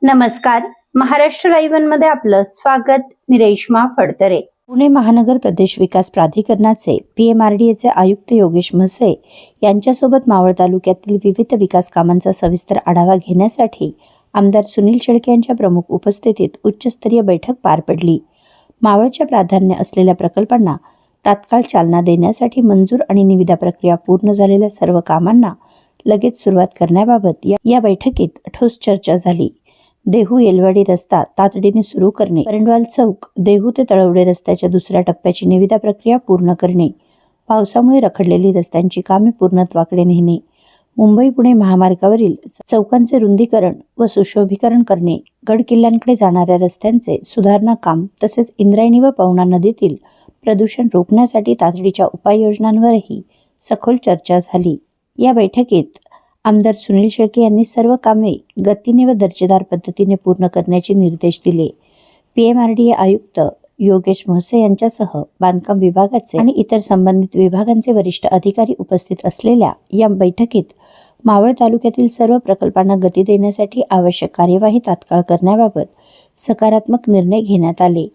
नमस्कार, महाराष्ट्र लाईव्ह मध्ये आपलं स्वागत. मी रेश्मा फडतरे. पुणे महानगर प्रदेश विकास प्राधिकरणाचे PMRDAचे आयुक्त योगेश म्हसे यांच्यासोबत मावळ तालुक्यातील विविध विकास कामांचा सविस्तर आढावा घेण्यासाठी आमदार सुनील शेळके यांच्या प्रमुख उपस्थितीत उच्चस्तरीय बैठक पार पडली. मावळच्या प्राधान्य असलेल्या प्रकल्पांना तात्काळ चालना देण्यासाठी मंजूर आणि निविदा प्रक्रिया पूर्ण झालेल्या सर्व कामांना लगेच सुरुवात करण्याबाबत या बैठकीत ठोस चर्चा झाली. देहू येलवाडी रस्ता तातडीने सुरू करणे, परंडवाल चौक देहू ते तळवडे रस्त्याच्या दुसऱ्या टप्प्याची निविदा प्रक्रिया पूर्ण करणे, पावसामुळे रखडलेली रस्त्यांची कामे पूर्णत्वाकडे नेणे, मुंबई पुणे महामार्गावरील चौकांचे रुंदीकरण व सुशोभीकरण करणे, गड किल्ल्यांकडे जाणाऱ्या रस्त्यांचे सुधारणा काम तसेच इंद्रायणी व पवना नदीतील प्रदूषण रोखण्यासाठी तातडीच्या उपाययोजनांवरही सखोल चर्चा झाली. या बैठकीत आमदार सुनील शेळके यांनी सर्व कामे गतीने व दर्जेदार पद्धतीने पूर्ण करण्याचे निर्देश दिले. PMRDA आयुक्त योगेश म्हसे यांच्यासह बांधकाम विभागाचे आणि इतर संबंधित विभागांचे वरिष्ठ अधिकारी उपस्थित असलेल्या या बैठकीत मावळ तालुक्यातील सर्व प्रकल्पांना गती देण्यासाठी आवश्यक कार्यवाही तात्काळ करण्याबाबत सकारात्मक निर्णय घेण्यात आले.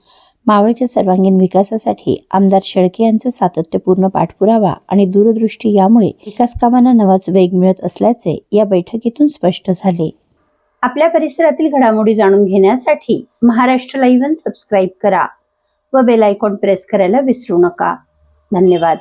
मावळच्या सर्वांगीण विकासासाठी आमदार शेळके यांचा सातत्यपूर्ण पाठपुरावा आणि दूरदृष्टी यामुळे विकास कामांना नवाच वेग मिळत असल्याचे या बैठकीतून स्पष्ट झाले. आपल्या परिसरातील घडामोडी जाणून घेण्यासाठी महाराष्ट्र लाईव्ह सबस्क्राईब करा व बेल आयकॉन प्रेस करायला विसरू नका. धन्यवाद.